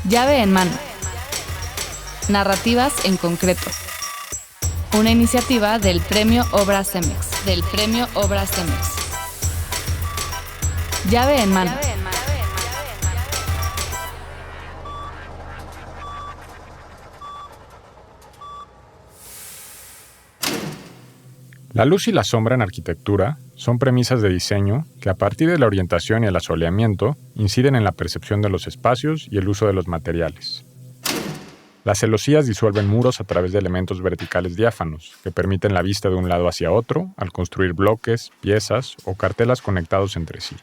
Llave en mano. Narrativas en concreto. Una iniciativa del Premio Obras CEMEX. Llave en mano. La luz y la sombra en arquitectura son premisas de diseño que, a partir de la orientación y el asoleamiento, inciden en la percepción de los espacios y el uso de los materiales. Las celosías disuelven muros a través de elementos verticales diáfanos que permiten la vista de un lado hacia otro al construir bloques, piezas o cartelas conectados entre sí.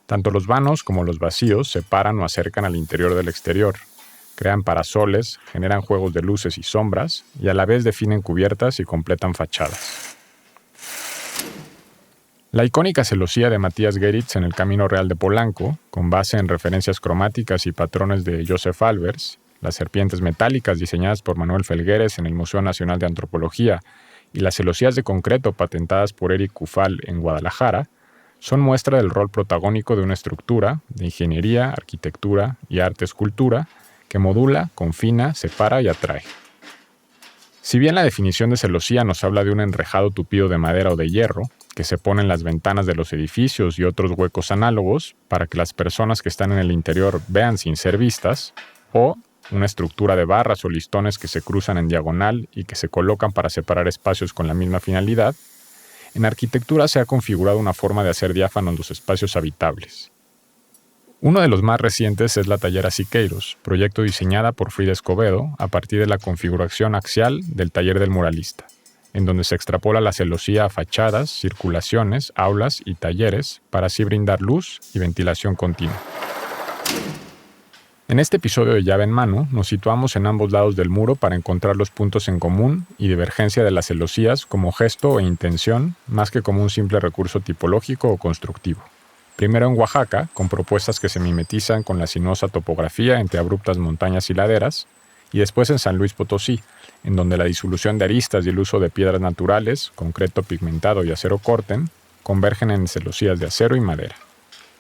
Tanto los vanos como los vacíos separan o acercan al interior del exterior, crean parasoles, generan juegos de luces y sombras y a la vez definen cubiertas y completan fachadas. La icónica celosía de Matías Geritz en el Camino Real de Polanco, con base en referencias cromáticas y patrones de Joseph Albers, las serpientes metálicas diseñadas por Manuel Felgueres en el Museo Nacional de Antropología y las celosías de concreto patentadas por Eric Kufal en Guadalajara, son muestra del rol protagónico de una estructura de ingeniería, arquitectura y arte-escultura que modula, confina, separa y atrae. Si bien la definición de celosía nos habla de un enrejado tupido de madera o de hierro, que se pone en las ventanas de los edificios y otros huecos análogos para que las personas que están en el interior vean sin ser vistas, o una estructura de barras o listones que se cruzan en diagonal y que se colocan para separar espacios con la misma finalidad, en arquitectura se ha configurado una forma de hacer diáfanos los espacios habitables. Uno de los más recientes es la Tallera Siqueiros, proyecto diseñada por Frida Escobedo a partir de la configuración axial del taller del muralista, en donde se extrapola la celosía a fachadas, circulaciones, aulas y talleres para así brindar luz y ventilación continua. En este episodio de Llave en Mano nos situamos en ambos lados del muro para encontrar los puntos en común y divergencia de las celosías como gesto e intención más que como un simple recurso tipológico o constructivo. Primero en Oaxaca, con propuestas que se mimetizan con la sinuosa topografía entre abruptas montañas y laderas, y después en San Luis Potosí, en donde la disolución de aristas y el uso de piedras naturales, concreto pigmentado y acero corten, convergen en celosías de acero y madera.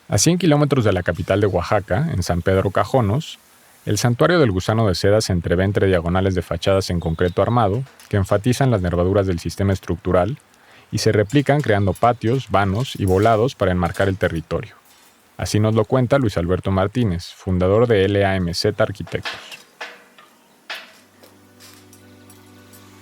A 100 kilómetros de la capital de Oaxaca, en San Pedro Cajonos, el santuario del gusano de seda se entrevé entre diagonales de fachadas en concreto armado que enfatizan las nervaduras del sistema estructural y se replican creando patios, vanos y volados para enmarcar el territorio. Así nos lo cuenta Luis Alberto Martínez, fundador de LAMZ Arquitectos.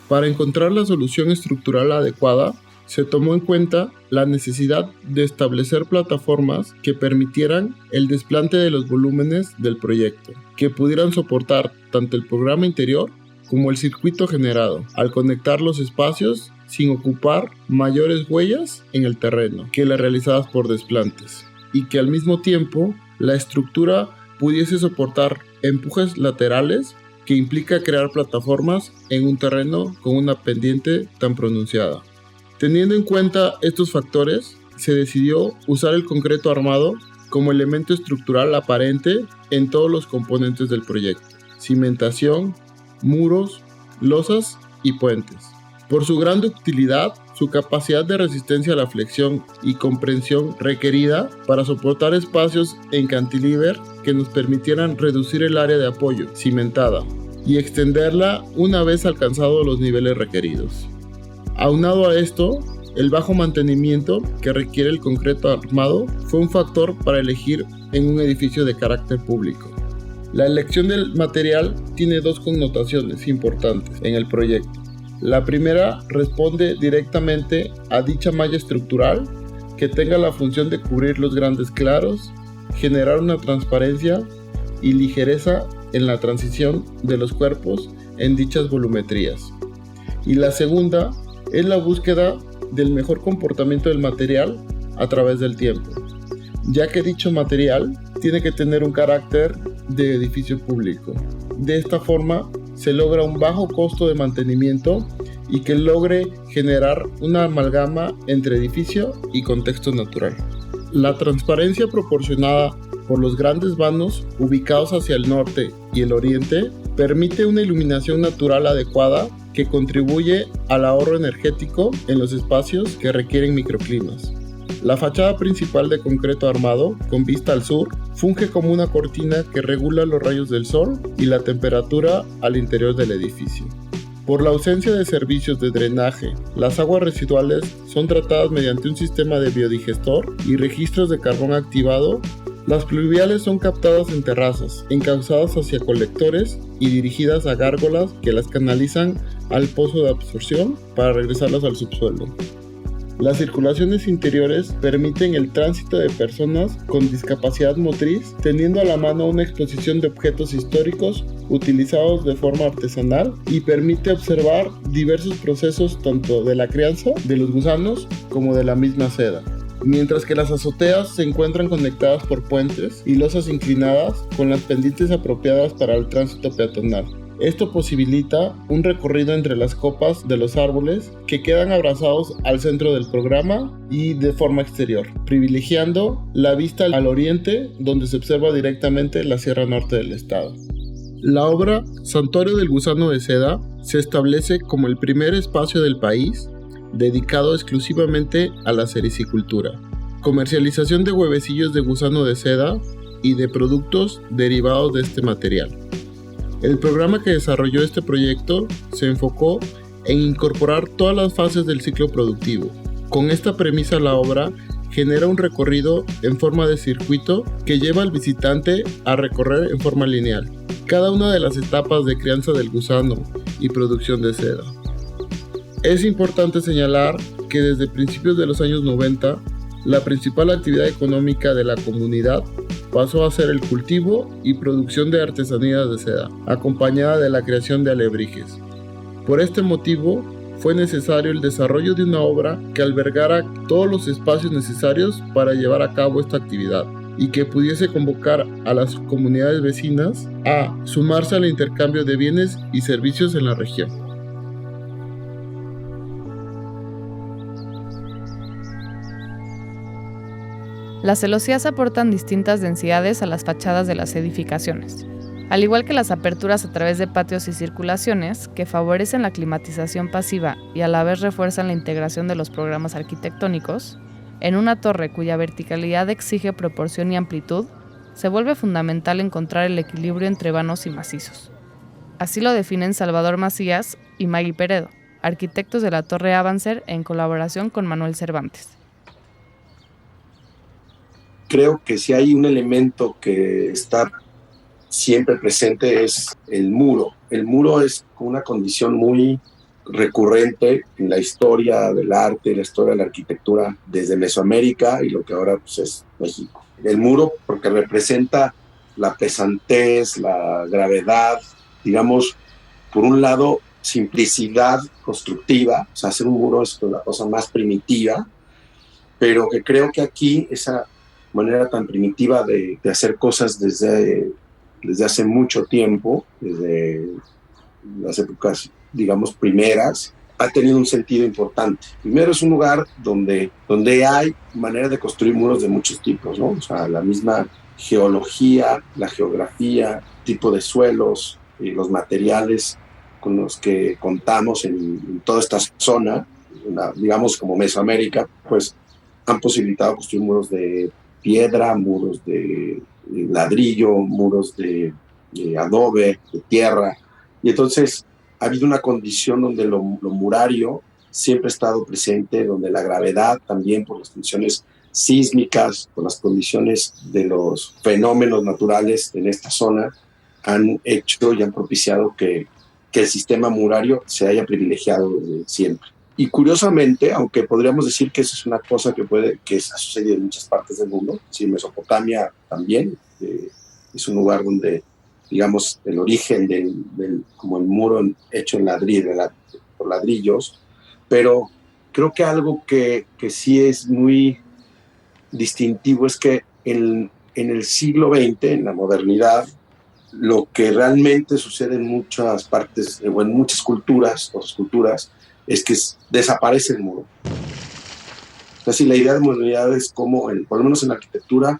Para encontrar la solución estructural adecuada, se tomó en cuenta la necesidad de establecer plataformas que permitieran el desplante de los volúmenes del proyecto, que pudieran soportar tanto el programa interior como el circuito generado, al conectar los espacios sin ocupar mayores huellas en el terreno que las realizadas por desplantes, y que al mismo tiempo la estructura pudiese soportar empujes laterales que implica crear plataformas en un terreno con una pendiente tan pronunciada. Teniendo en cuenta estos factores, se decidió usar el concreto armado como elemento estructural aparente en todos los componentes del proyecto: cimentación, muros, losas y puentes. Por su gran ductilidad, su capacidad de resistencia a la flexión y comprensión requerida para soportar espacios en cantilever que nos permitieran reducir el área de apoyo cimentada y extenderla una vez alcanzados los niveles requeridos. Aunado a esto, el bajo mantenimiento que requiere el concreto armado fue un factor para elegir en un edificio de carácter público. La elección del material tiene dos connotaciones importantes en el proyecto. La primera responde directamente a dicha malla estructural que tenga la función de cubrir los grandes claros, generar una transparencia y ligereza en la transición de los cuerpos en dichas volumetrías. Y la segunda es la búsqueda del mejor comportamiento del material a través del tiempo, ya que dicho material tiene que tener un carácter de edificio público. De esta forma se logra un bajo costo de mantenimiento y que logre generar una amalgama entre edificio y contexto natural. La transparencia proporcionada por los grandes vanos ubicados hacia el norte y el oriente permite una iluminación natural adecuada que contribuye al ahorro energético en los espacios que requieren microclimas. La fachada principal de concreto armado, con vista al sur, funge como una cortina que regula los rayos del sol y la temperatura al interior del edificio. Por la ausencia de servicios de drenaje, las aguas residuales son tratadas mediante un sistema de biodigestor y registros de carbón activado. Las pluviales son captadas en terrazas, encauzadas hacia colectores y dirigidas a gárgolas que las canalizan al pozo de absorción para regresarlas al subsuelo. Las circulaciones interiores permiten el tránsito de personas con discapacidad motriz, teniendo a la mano una exposición de objetos históricos utilizados de forma artesanal y permite observar diversos procesos tanto de la crianza de los gusanos como de la misma seda. Mientras que las azoteas se encuentran conectadas por puentes y losas inclinadas con las pendientes apropiadas para el tránsito peatonal. Esto posibilita un recorrido entre las copas de los árboles que quedan abrazados al centro del programa y de forma exterior, privilegiando la vista al oriente, donde se observa directamente la Sierra Norte del estado. La obra Santuario del Gusano de Seda se establece como el primer espacio del país dedicado exclusivamente a la sericicultura, comercialización de huevecillos de gusano de seda y de productos derivados de este material. El programa que desarrolló este proyecto se enfocó en incorporar todas las fases del ciclo productivo. Con esta premisa, la obra genera un recorrido en forma de circuito que lleva al visitante a recorrer en forma lineal cada una de las etapas de crianza del gusano y producción de seda. Es importante señalar que desde principios de los años 90, la principal actividad económica de la comunidad pasó a ser el cultivo y producción de artesanías de seda, acompañada de la creación de alebrijes. Por este motivo, fue necesario el desarrollo de una obra que albergara todos los espacios necesarios para llevar a cabo esta actividad y que pudiese convocar a las comunidades vecinas a sumarse al intercambio de bienes y servicios en la región. Las celosías aportan distintas densidades a las fachadas de las edificaciones, al igual que las aperturas a través de patios y circulaciones que favorecen la climatización pasiva y a la vez refuerzan la integración de los programas arquitectónicos. En una torre cuya verticalidad exige proporción y amplitud, se vuelve fundamental encontrar el equilibrio entre vanos y macizos. Así lo definen Salvador Macías y Maggie Peredo, arquitectos de la Torre Avancer en colaboración con Manuel Cervantes. Creo que si hay un elemento que está siempre presente es el muro. El muro es una condición muy recurrente en la historia del arte, la historia de la arquitectura desde Mesoamérica y lo que ahora pues, es México. El muro porque representa la pesantez, la gravedad, digamos, por un lado, simplicidad constructiva, o sea, hacer un muro es la cosa más primitiva, pero que creo que aquí esa manera tan primitiva de hacer cosas desde hace mucho tiempo, desde las épocas, digamos, primeras, ha tenido un sentido importante. Primero, es un lugar donde hay manera de construir muros de muchos tipos, ¿no? O sea, la misma geología, la geografía, tipo de suelos, los materiales con los que contamos en toda esta zona, digamos como Mesoamérica, pues han posibilitado construir muros de piedra, muros de ladrillo, muros de adobe, de tierra. Y entonces ha habido una condición donde lo murario siempre ha estado presente, donde la gravedad también por las condiciones sísmicas, por las condiciones de los fenómenos naturales en esta zona, han hecho y han propiciado que el sistema murario se haya privilegiado desde siempre. Y curiosamente, aunque podríamos decir que eso es una cosa que ha sucedido en muchas partes del mundo, sí, Mesopotamia también, es un lugar donde, digamos, el origen como el muro hecho en ladrillo, por ladrillos, pero creo que algo que sí es muy distintivo es que en el siglo XX, en la modernidad, lo que realmente sucede en muchas partes, o en muchas culturas, es que desaparece el muro. Así, la idea de modernidad es como, por lo menos en la arquitectura,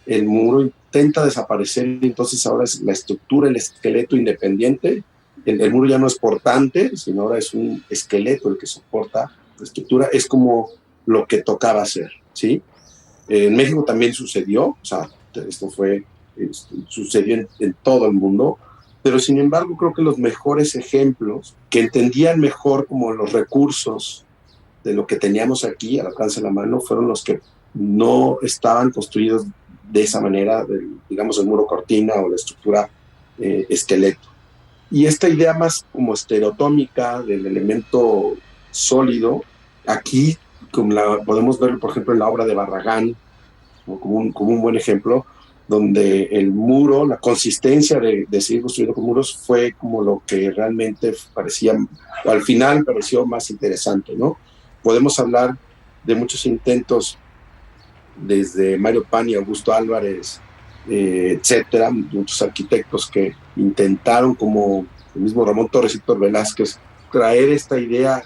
el muro intenta desaparecer, y entonces ahora es la estructura, el esqueleto independiente. El muro ya no es portante, sino ahora es un esqueleto el que soporta la estructura. Es como lo que tocaba hacer, ¿sí? En México también sucedió, o sea, esto sucedió en todo el mundo, pero sin embargo creo que los mejores ejemplos, que entendían mejor como los recursos de lo que teníamos aquí al alcance de la mano, fueron los que no estaban construidos de esa manera, digamos el muro cortina o la estructura esqueleto. Y esta idea más como estereotómica del elemento sólido, aquí podemos ver, por ejemplo, en la obra de Barragán, como un buen ejemplo, donde el muro, la consistencia de seguir construyendo con muros fue como lo que realmente parecía, al final pareció más interesante, ¿no? Podemos hablar de muchos intentos desde Mario Pani, Augusto Álvarez, etcétera, muchos arquitectos que intentaron, como el mismo Ramón Torres y Héctor Velázquez, traer esta idea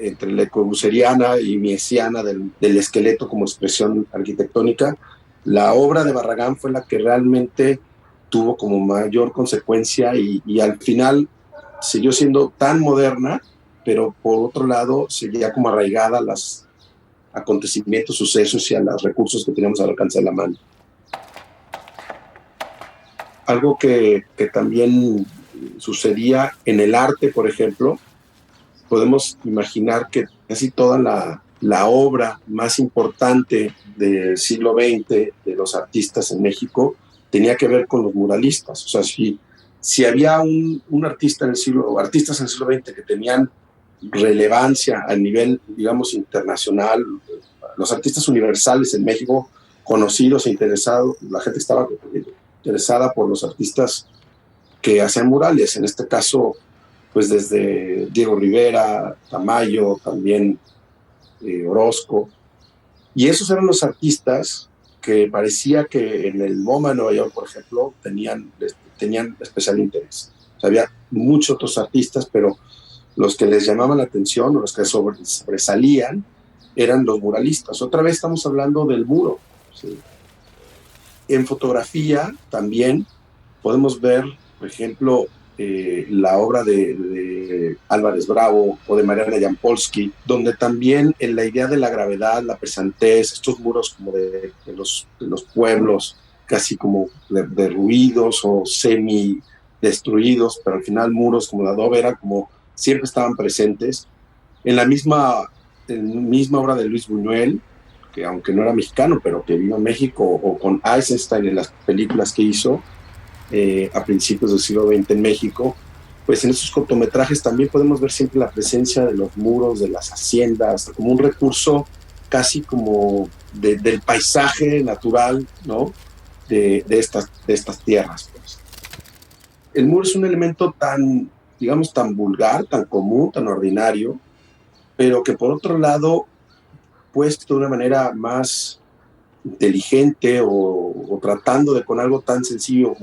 entre la ecobuceriana y miesiana del esqueleto como expresión arquitectónica. La obra de Barragán fue la que realmente tuvo como mayor consecuencia y al final siguió siendo tan moderna, pero por otro lado seguía como arraigada a los acontecimientos, sucesos y a los recursos que teníamos al alcance de la mano. Algo que también sucedía en el arte, por ejemplo, podemos imaginar que casi toda la obra más importante del siglo XX de los artistas en México tenía que ver con los muralistas. O sea, si había un artista artistas en el siglo XX que tenían relevancia a nivel, digamos, internacional, los artistas universales en México, conocidos e interesados, la gente estaba interesada por los artistas que hacían murales, en este caso, pues desde Diego Rivera, Tamayo, también Orozco. Y esos eran los artistas que parecía que en el MoMA de Nueva York, por ejemplo, tenían especial interés. O sea, había muchos otros artistas, pero los que les llamaban la atención o los que sobresalían eran los muralistas. Otra vez estamos hablando del muro, ¿sí? En fotografía también podemos ver, por ejemplo, la obra de Álvarez Bravo o de Mariana Jampolsky, donde también en la idea de la gravedad, la pesantez, estos muros como de los pueblos, casi como derruidos o semi destruidos, pero al final muros como de adobe, eran como siempre estaban presentes. En la misma obra de Luis Buñuel, que aunque no era mexicano, pero que vino a México, o con Eisenstein en las películas que hizo a principios del siglo XX en México, pues en esos cortometrajes también podemos ver siempre la presencia de los muros, de las haciendas, como un recurso casi como del paisaje natural, ¿no? de estas tierras. Pues. El muro es un elemento tan, digamos, tan vulgar, tan común, tan ordinario, pero que por otro lado, puesto de una manera más inteligente o tratando de con algo tan sencillo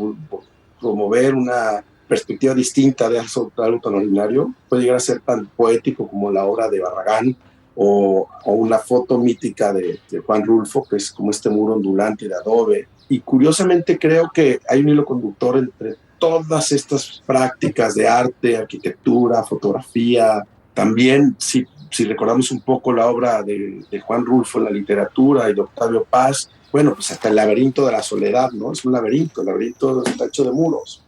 promover una perspectiva distinta de algo tan ordinario, puede llegar a ser tan poético como la obra de Barragán o una foto mítica de Juan Rulfo, que es como este muro ondulante de adobe. Y curiosamente creo que hay un hilo conductor entre todas estas prácticas de arte, arquitectura, fotografía. También, si recordamos un poco la obra de Juan Rulfo en la literatura y de Octavio Paz, bueno, pues hasta el laberinto de la soledad, ¿no? Es un laberinto, el laberinto está hecho de muros.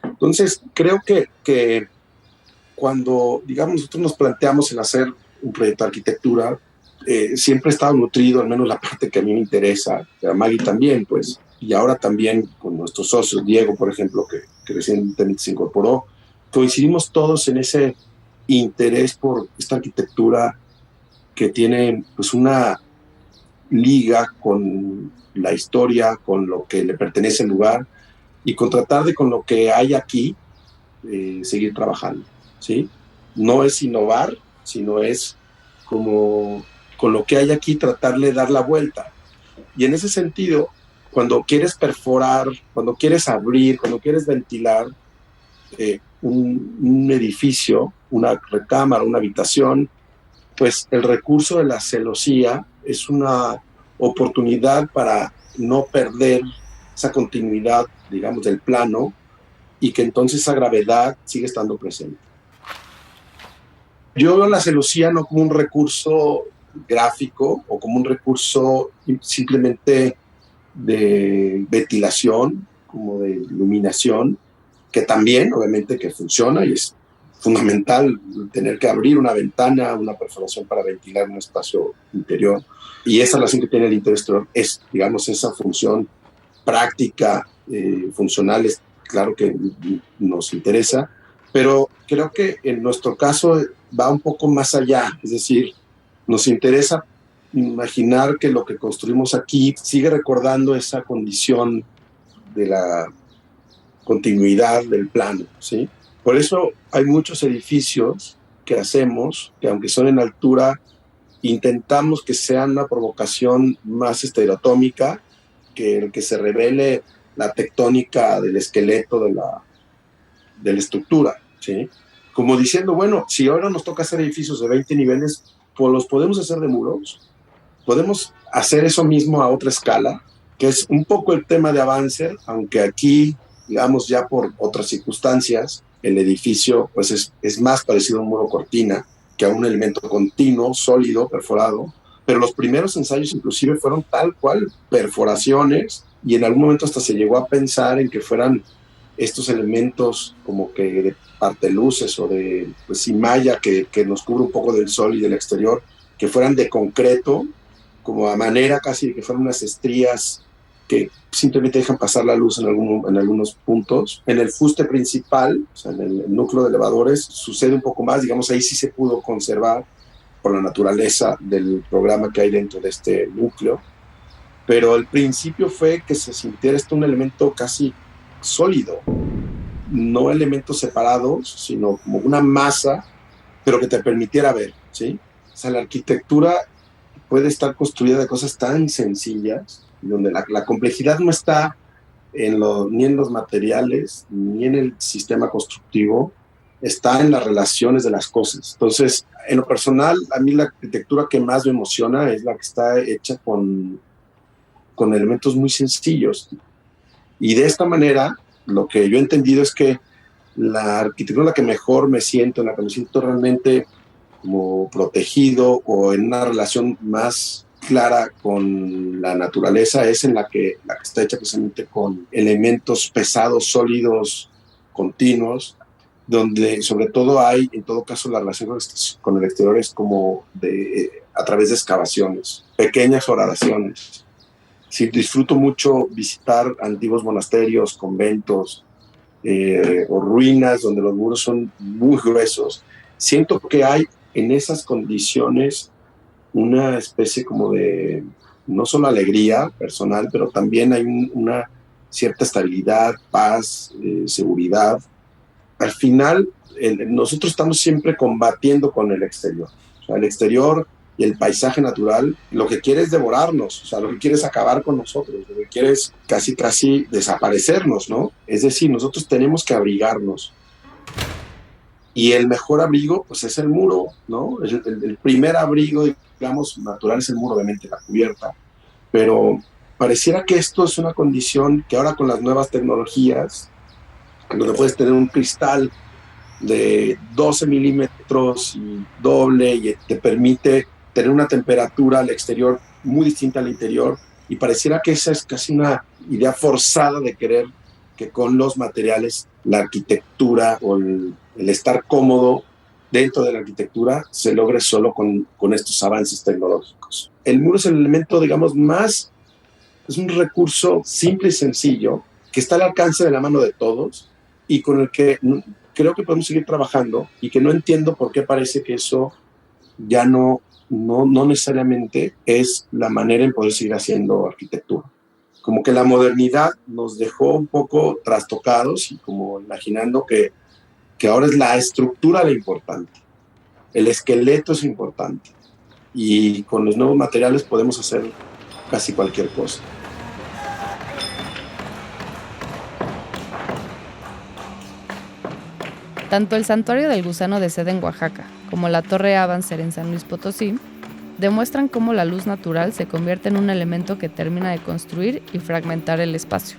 Entonces, creo que cuando, digamos, nosotros nos planteamos en hacer un proyecto de arquitectura, siempre he estado nutrido, al menos la parte que a mí me interesa, a Maggie también, pues, y ahora también con nuestros socios, Diego, por ejemplo, que recientemente se incorporó, coincidimos todos en ese interés por esta arquitectura que tiene pues una liga con la historia, con lo que le pertenece al lugar y con tratar de con lo que hay aquí seguir trabajando, ¿sí? No es innovar, sino es como con lo que hay aquí tratarle de dar la vuelta. Y en ese sentido, cuando quieres perforar, cuando quieres abrir, cuando quieres ventilar un edificio, una recámara, una habitación, pues el recurso de la celosía es una oportunidad para no perder esa continuidad, digamos, del plano y que entonces esa gravedad sigue estando presente. Yo veo la celosía no como un recurso gráfico o como un recurso simplemente de ventilación como de iluminación, que también obviamente que funciona y es fundamental tener que abrir una ventana, una perforación para ventilar un espacio interior. Y esa relación que tiene el interior-exterior es, digamos, esa función práctica, funcional, es claro que nos interesa, pero creo que en nuestro caso va un poco más allá, es decir, nos interesa imaginar que lo que construimos aquí sigue recordando esa condición de la continuidad del plano, ¿sí? Por eso hay muchos edificios que hacemos, que aunque son en altura, intentamos que sean una provocación más estereotómica, que el que se revele la tectónica del esqueleto de la estructura, ¿sí? Como diciendo, bueno, si ahora nos toca hacer edificios de 20 niveles, pues los podemos hacer de muros, podemos hacer eso mismo a otra escala, que es un poco el tema de Avance, aunque aquí, digamos, ya por otras circunstancias, el edificio pues es más parecido a un muro cortina que a un elemento continuo, sólido, perforado, pero los primeros ensayos inclusive fueron tal cual perforaciones y en algún momento hasta se llegó a pensar en que fueran estos elementos como que de parteluces o de pues, malla que nos cubre un poco del sol y del exterior, que fueran de concreto, como a manera casi de que fueran unas estrías que simplemente dejan pasar la luz en algunos puntos. En el fuste principal, o sea, en el núcleo de elevadores, sucede un poco más, digamos, ahí sí se pudo conservar por la naturaleza del programa que hay dentro de este núcleo, pero el principio fue que se sintiera esto un elemento casi sólido, no elementos separados, sino como una masa, pero que te permitiera ver, ¿sí? O sea, la arquitectura puede estar construida de cosas tan sencillas, donde la complejidad no está ni en los materiales, ni en el sistema constructivo, está en las relaciones de las cosas. Entonces, en lo personal, a mí la arquitectura que más me emociona es la que está hecha con elementos muy sencillos. Y de esta manera, lo que yo he entendido es que la arquitectura en la que mejor me siento, en la que me siento realmente como protegido o en una relación más clara con la naturaleza, es en la que está hecha precisamente con elementos pesados, sólidos, continuos, donde sobre todo hay, en todo caso, la relación con el exterior es como a través de excavaciones, pequeñas horadaciones. Sí, disfruto mucho visitar antiguos monasterios, conventos o ruinas donde los muros son muy gruesos. Siento que hay en esas condiciones una especie como de, no solo alegría personal, pero también hay una cierta estabilidad, paz, seguridad. Al final, nosotros estamos siempre combatiendo con el exterior. O sea, el exterior y el paisaje natural lo que quiere es devorarnos, o sea, lo que quiere es acabar con nosotros, lo que quiere es casi desaparecernos, ¿no? Es decir, nosotros tenemos que abrigarnos. Y el mejor abrigo, pues es el muro, ¿no? El primer abrigo, digamos, natural es el muro, obviamente, la cubierta. Pero pareciera que esto es una condición que ahora con las nuevas tecnologías, donde puedes tener un cristal de 12 milímetros y doble y te permite tener una temperatura al exterior muy distinta al interior, y pareciera que esa es casi una idea forzada de querer que con los materiales la arquitectura o el estar cómodo dentro de la arquitectura se logre solo con estos avances tecnológicos. El muro es el elemento, digamos, es un recurso simple y sencillo que está al alcance de la mano de todos y con el que creo que podemos seguir trabajando, y que no entiendo por qué parece que eso ya no necesariamente es la manera en poder seguir haciendo arquitectura. Como que la modernidad nos dejó un poco trastocados y como imaginando que ahora es la estructura lo importante, el esqueleto es importante, y con los nuevos materiales podemos hacer casi cualquier cosa. Tanto el Santuario del Gusano de Seda en Oaxaca como la Torre Avancer en San Luis Potosí demuestran cómo la luz natural se convierte en un elemento que termina de construir y fragmentar el espacio.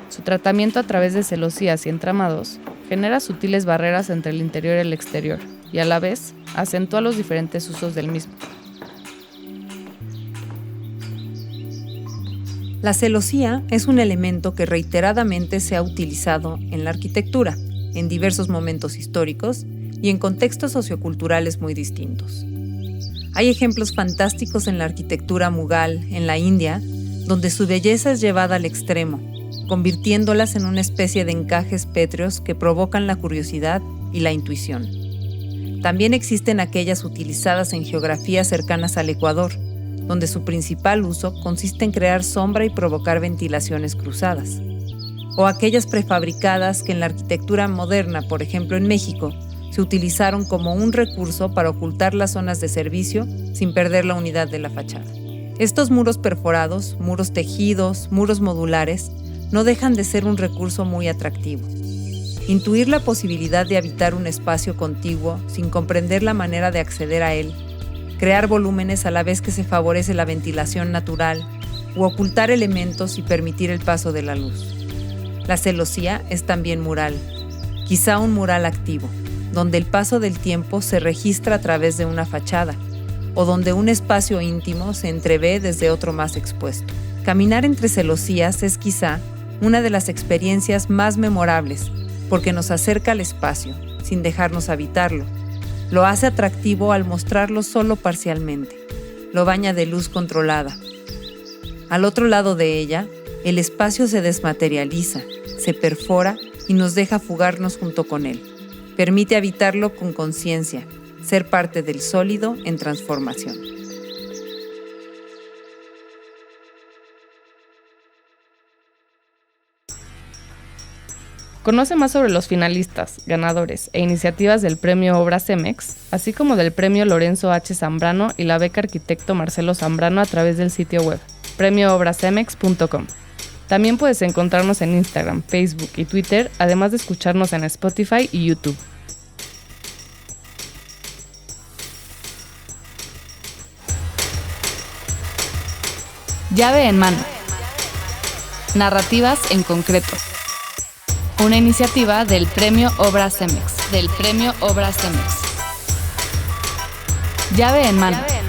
Su tratamiento a través de celosías y entramados genera sutiles barreras entre el interior y el exterior, y a la vez acentúa los diferentes usos del mismo. La celosía es un elemento que reiteradamente se ha utilizado en la arquitectura, en diversos momentos históricos y en contextos socioculturales muy distintos. Hay ejemplos fantásticos en la arquitectura mughal, en la India, donde su belleza es llevada al extremo, convirtiéndolas en una especie de encajes pétreos que provocan la curiosidad y la intuición. También existen aquellas utilizadas en geografías cercanas al Ecuador, donde su principal uso consiste en crear sombra y provocar ventilaciones cruzadas. O aquellas prefabricadas que en la arquitectura moderna, por ejemplo en México, se utilizaron como un recurso para ocultar las zonas de servicio sin perder la unidad de la fachada. Estos muros perforados, muros tejidos, muros modulares, no dejan de ser un recurso muy atractivo. Intuir la posibilidad de habitar un espacio contiguo sin comprender la manera de acceder a él, crear volúmenes a la vez que se favorece la ventilación natural, u ocultar elementos y permitir el paso de la luz. La celosía es también mural, quizá un mural activo, donde el paso del tiempo se registra a través de una fachada, o donde un espacio íntimo se entrevé desde otro más expuesto. Caminar entre celosías es quizá una de las experiencias más memorables, porque nos acerca al espacio, sin dejarnos habitarlo. Lo hace atractivo al mostrarlo solo parcialmente. Lo baña de luz controlada. Al otro lado de ella, el espacio se desmaterializa, se perfora y nos deja fugarnos junto con él. Permite habitarlo con conciencia, ser parte del sólido en transformación. Conoce más sobre los finalistas, ganadores e iniciativas del Premio Obra CEMEX, así como del Premio Lorenzo H. Zambrano y la beca Arquitecto Marcelo Zambrano a través del sitio web premioobracemex.com. También puedes encontrarnos en Instagram, Facebook y Twitter, además de escucharnos en Spotify y YouTube. Llave en mano. Narrativas en concreto. Una iniciativa del Premio Obra CEMEX. Llave en mano.